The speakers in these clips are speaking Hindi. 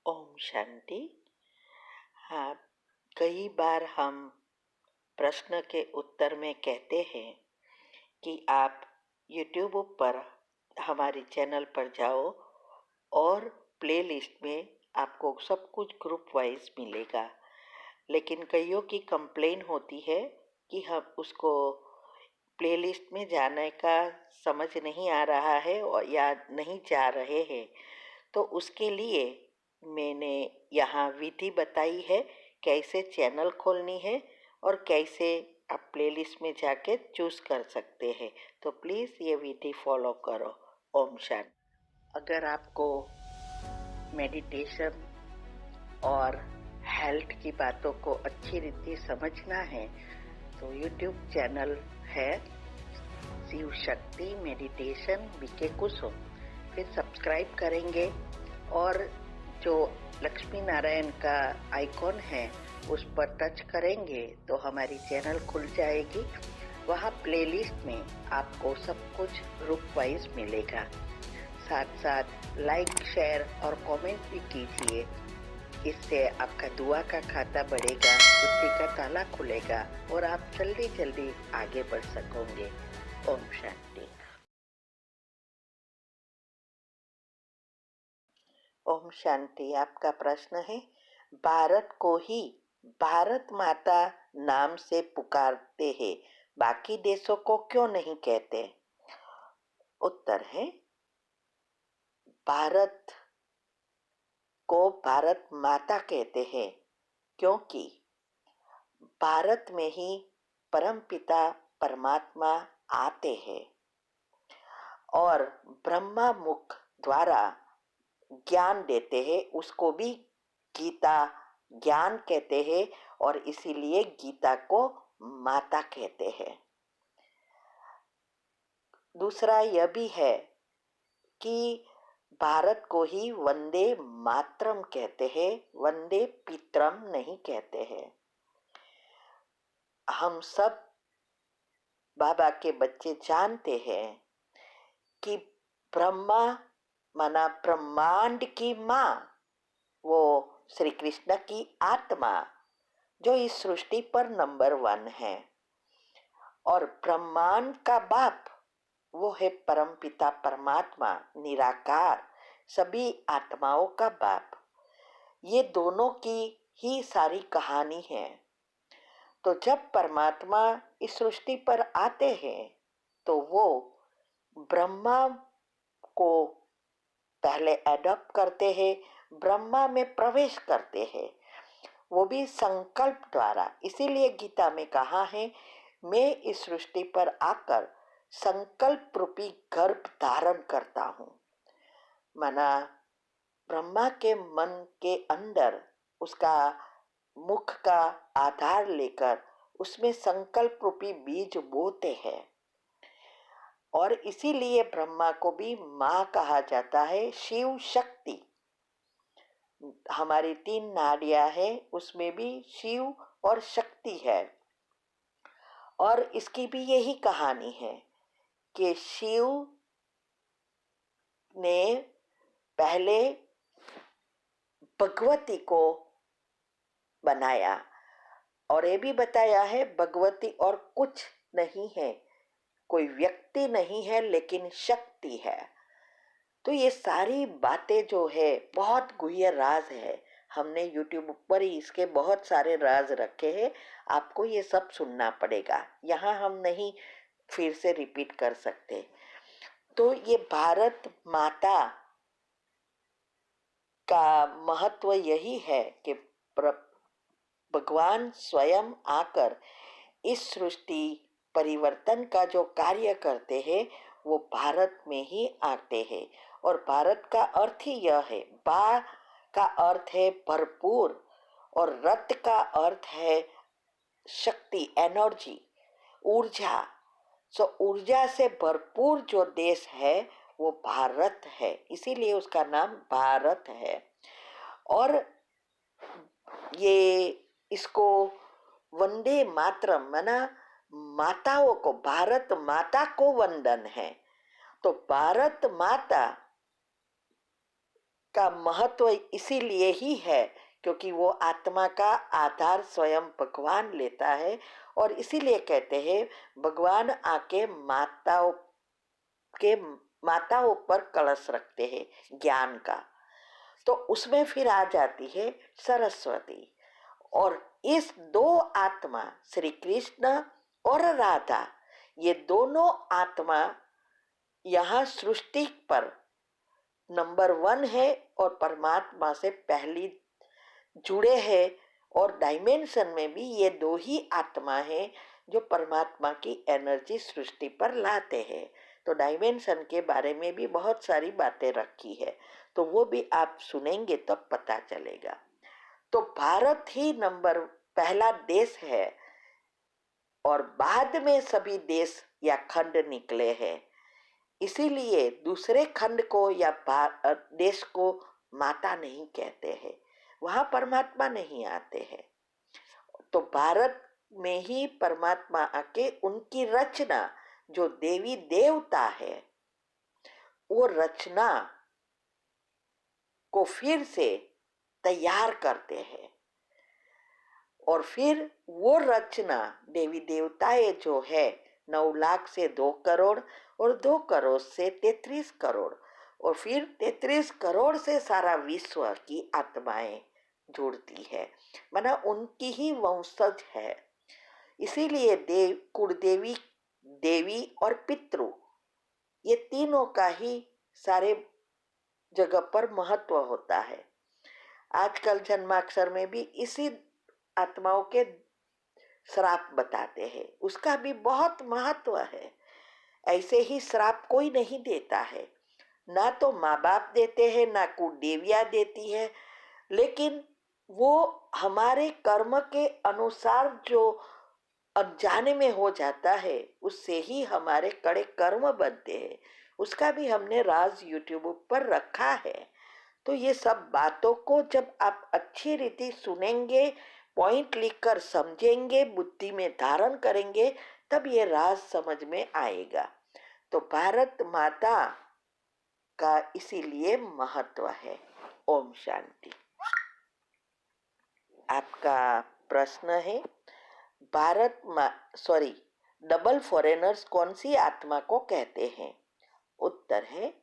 ओम शांति। हाँ, कई बार हम प्रश्न के उत्तर में कहते हैं कि आप YouTube पर हमारे चैनल पर जाओ और प्लेलिस्ट में आपको सब कुछ ग्रुप वाइज मिलेगा। लेकिन कईयों की कंप्लेन होती है कि हम उसको प्लेलिस्ट में जाने का समझ नहीं आ रहा है और या नहीं जा रहे हैं। तो उसके लिए मैंने यहाँ विधि बताई है कैसे चैनल खोलनी है और कैसे आप प्लेलिस्ट में जाके चूज कर सकते हैं। तो प्लीज़ ये विधि फॉलो करो। ओम शांति। अगर आपको मेडिटेशन और हेल्थ की बातों को अच्छी रीति समझना है तो यूट्यूब चैनल है शिव शक्ति मेडिटेशन बीके कुसुम। फिर सब्सक्राइब करेंगे और जो लक्ष्मी नारायण का आइकॉन है उस पर टच करेंगे तो हमारी चैनल खुल जाएगी। वहाँ प्लेलिस्ट में आपको सब कुछ ग्रुप वाइज मिलेगा। साथ साथ लाइक शेयर और कमेंट भी कीजिए। इससे आपका दुआ का खाता बढ़ेगा, बुद्धि का ताला खुलेगा और आप जल्दी जल्दी आगे बढ़ सकोगे। ओम शांति। ओम शांति। आपका प्रश्न है, भारत को ही भारत माता नाम से पुकारते हैं, बाकी देशों को क्यों नहीं कहते? उत्तर है, भारत को भारत माता कहते हैं क्योंकि भारत में ही परमपिता परमात्मा आते हैं और ब्रह्मा मुख द्वारा ज्ञान देते हैं। उसको भी गीता ज्ञान कहते हैं और इसीलिए गीता को माता कहते हैं। दूसरा यह भी है कि भारत को ही वंदे मातरम कहते हैं, वंदे पितरम नहीं कहते हैं। हम सब बाबा के बच्चे जानते हैं कि ब्रह्मा माना ब्रह्मांड की माँ, वो श्री कृष्ण की आत्मा जो इस सृष्टि पर नंबर 1 है, और ब्रह्मांड का बाप वो है परमपिता परमात्मा निराकार, सभी आत्माओं का बाप। ये दोनों की ही सारी कहानी है। तो जब परमात्मा इस सृष्टि पर आते हैं तो वो ब्रह्मा को पहले एडॉप्ट करते हैं, ब्रह्मा में प्रवेश करते हैं, वो भी संकल्प द्वारा। इसीलिए गीता में कहा है, मैं इस सृष्टि पर आकर संकल्प रूपी गर्भ धारण करता हूँ। माना ब्रह्मा के मन के अंदर उसका मुख का आधार लेकर उसमें संकल्प रूपी बीज बोते हैं और इसीलिए ब्रह्मा को भी माँ कहा जाता है। शिव शक्ति, हमारी 3 नाड़ियां है, उसमें भी शिव और शक्ति है। और इसकी भी यही कहानी है कि शिव ने पहले भगवती को बनाया और ये भी बताया है भगवती और कुछ नहीं है, कोई व्यक्ति नहीं है लेकिन शक्ति है। तो ये सारी बातें जो है बहुत गुह्य राज है। हमने YouTube पर ही इसके बहुत सारे राज रखे हैं, आपको ये सब सुनना पड़ेगा, यहाँ हम नहीं फिर से रिपीट कर सकते। तो ये भारत माता का महत्व यही है कि भगवान स्वयं आकर इस सृष्टि परिवर्तन का जो कार्य करते हैं वो भारत में ही आते हैं। और भारत का अर्थ ही यह है, बा का अर्थ है भरपूर और रत का अर्थ है शक्ति, एनर्जी, ऊर्जा। सो ऊर्जा से भरपूर जो देश है वो भारत है, इसीलिए उसका नाम भारत है। और ये इसको वंदे मातरम माना माताओं को, भारत माता को वंदन है। तो भारत माता का महत्व इसीलिए ही है क्योंकि वो आत्मा का आधार स्वयं भगवान लेता है। और इसीलिए कहते हैं भगवान आके के माताओं पर कलश रखते हैं ज्ञान का। तो उसमें फिर आ जाती है सरस्वती। और इस दो आत्मा श्री कृष्ण और राधा, ये दोनों आत्मा यहाँ सृष्टि पर नंबर 1 है और परमात्मा से पहली जुड़े हैं। और डायमेंशन में भी ये दो ही आत्मा है जो परमात्मा की एनर्जी सृष्टि पर लाते हैं। तो डायमेंशन के बारे में भी बहुत सारी बातें रखी है, तो वो भी आप सुनेंगे तो पता चलेगा। तो भारत ही पहला देश है और बाद में सभी देश या खंड निकले हैं। इसीलिए दूसरे खंड को या देश को माता नहीं कहते हैं, वहां परमात्मा नहीं आते हैं। तो भारत में ही परमात्मा आके उनकी रचना जो देवी देवता है वो रचना को फिर से तैयार करते हैं। और फिर वो रचना देवी देवताएं जो है 9 लाख से 2 करोड़ और 2 करोड़ से 33 करोड़ और फिर 33 करोड़ से सारा विश्व की आत्माएं जुड़ती है, माना उनकी ही वंशज है। इसीलिए कुलदेवी, देवी और पितृ, ये तीनों का ही सारे जगह पर महत्व होता है। आजकल जन्माक्षर में भी इसी आत्माओं के श्राप बताते हैं, उसका भी बहुत महत्व है। ऐसे ही श्राप कोई नहीं देता है, ना तो माँ बाप देते हैं ना कुलदेवियाँ देती है, लेकिन वो हमारे कर्म के अनुसार जो अनजाने में हो जाता है उससे ही हमारे कड़े कर्म बनते हैं। उसका भी हमने राज यूट्यूब पर रखा है। तो ये सब बातों को जब आप अच्छी रीति सुनेंगे, पॉइंट लिखकर समझेंगे, बुद्धि में धारण करेंगे, तब ये राज समझ में आएगा। तो भारत माता का इसीलिए महत्व है। ओम शांति। आपका प्रश्न है डबल फॉरेनर्स कौन सी आत्मा को कहते हैं? उत्तर है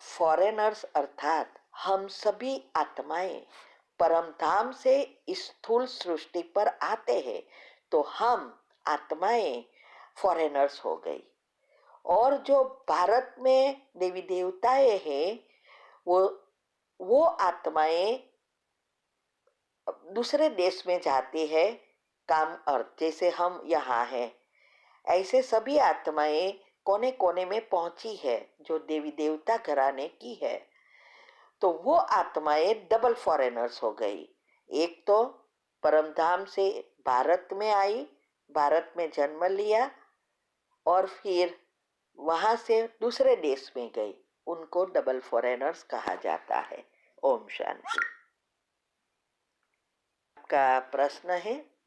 फॉरेनर्स अर्थात हम सभी आत्माएं परम धाम से स्थूल सृष्टि पर आते हैं, तो हम आत्माएं फॉरेनर्स हो गई। और जो भारत में देवी देवताएं हैं वो आत्माएं दूसरे देश में जाती है काम अर्थ, जैसे हम यहाँ हैं ऐसे सभी आत्माएं कोने कोने में पहुंची है जो देवी देवता घराने की है। तो वो आत्माएं डबल फॉरेनर्स हो गई। एक तो परमधाम से भारत में आई, भारत में जन्म लिया और फिर वहां से दूसरे देश में गई, उनको डबल फॉरेनर्स कहा जाता है। ओम शांति। आपका प्रश्न है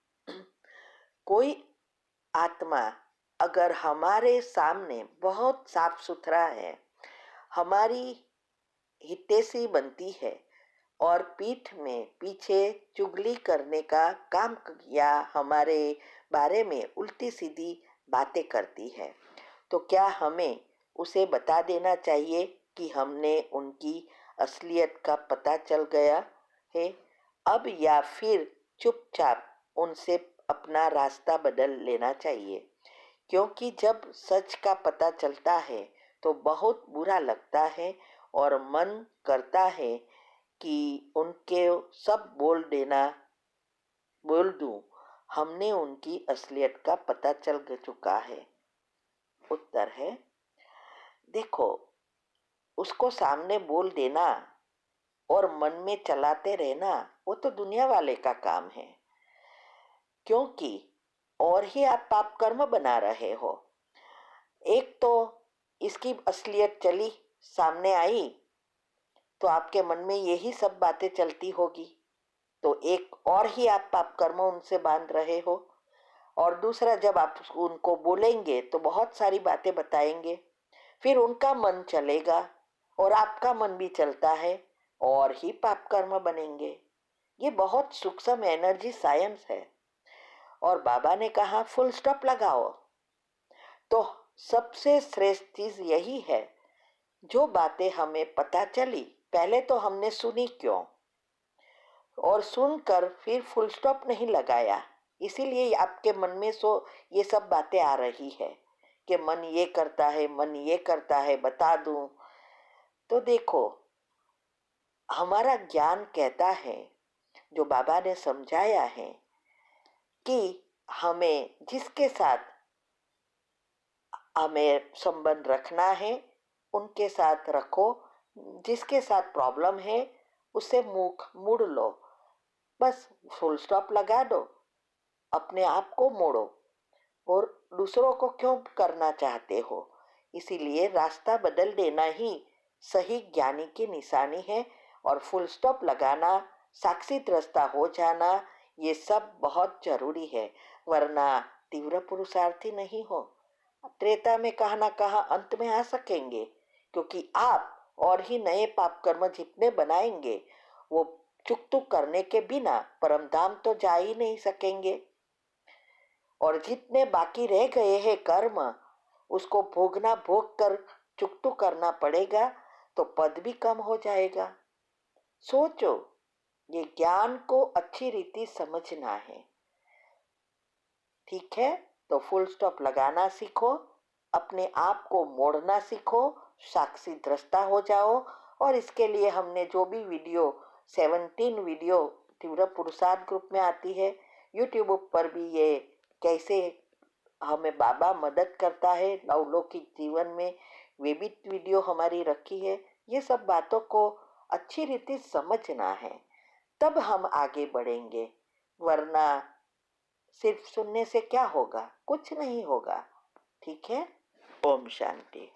कोई आत्मा अगर हमारे सामने बहुत साफ सुथरा है, हमारी हितैषी बनती है और पीठ में पीछे चुगली करने का काम या हमारे बारे में उल्टी सीधी बातें करती है, तो क्या हमें उसे बता देना चाहिए कि हमने उनकी असलियत का पता चल गया है अब, या फिर चुपचाप उनसे अपना रास्ता बदल लेना चाहिए? क्योंकि जब सच का पता चलता है तो बहुत बुरा लगता है और मन करता है कि उनके सब बोल दूं। हमने उनकी असलियत का पता चल चुका है। उत्तर है देखो, उसको सामने बोल देना और मन में चलाते रहना वो तो दुनिया वाले का काम है, क्योंकि और ही आप पाप कर्म बना रहे हो। एक तो इसकी असलियत चली सामने आई तो आपके मन में यही सब बातें चलती होगी, तो एक और ही आप पाप कर्म उनसे बांध रहे हो। और दूसरा, जब आप उनको बोलेंगे तो बहुत सारी बातें बताएंगे, फिर उनका मन चलेगा और आपका मन भी चलता है और ही पाप कर्म बनेंगे। ये बहुत सूक्ष्म एनर्जी साइंस है। और बाबा ने कहा फुल स्टॉप लगाओ। तो सबसे श्रेष्ठ चीज यही है, जो बातें हमें पता चली पहले तो हमने सुनी क्यों, और सुनकर फिर फुल स्टॉप नहीं लगाया। इसीलिए आपके मन में ये सब बातें आ रही है कि मन ये करता है, मन ये करता है, बता दूं। तो देखो, हमारा ज्ञान कहता है, जो बाबा ने समझाया है कि हमें जिसके साथ हमें संबंध रखना है उनके साथ रखो, जिसके साथ प्रॉब्लम है उससे मुख मोड़ लो, बस फुल स्टॉप लगा दो, अपने आप को मोड़ो। और दूसरों को क्यों करना चाहते हो? इसीलिए रास्ता बदल देना ही सही ज्ञानी की निशानी है। और फुल स्टॉप लगाना, साक्षी रास्ता हो जाना, ये सब बहुत जरूरी है, वरना तीव्र पुरुषार्थी नहीं हो। त्रेता में कहा ना कहा अंत में आ सकेंगे, क्योंकि आप और ही नए पाप कर्म जितने बनाएंगे वो चुक तुक करने के बिना परम धाम तो जा ही नहीं सकेंगे। और जितने बाकी रह गए हैं कर्म, उसको भोगना, भोग कर चुकतू करना पड़ेगा, तो पद भी कम हो जाएगा। सोचो, ये ज्ञान को अच्छी रीति समझना है। ठीक है, तो फुल स्टॉप लगाना सीखो, अपने आप को मोड़ना सीखो, साक्षी दृष्टा हो जाओ। और इसके लिए हमने जो भी वीडियो 17 वीडियो तीव्र पुरुषार्थ ग्रुप में आती है, यूट्यूब पर भी ये कैसे हमें बाबा मदद करता है लौकिक जीवन में, वे भी वीडियो हमारी रखी है। ये सब बातों को अच्छी रीति समझना है, तब हम आगे बढ़ेंगे। वरना सिर्फ सुनने से क्या होगा? कुछ नहीं होगा। ठीक है। ओम शांति।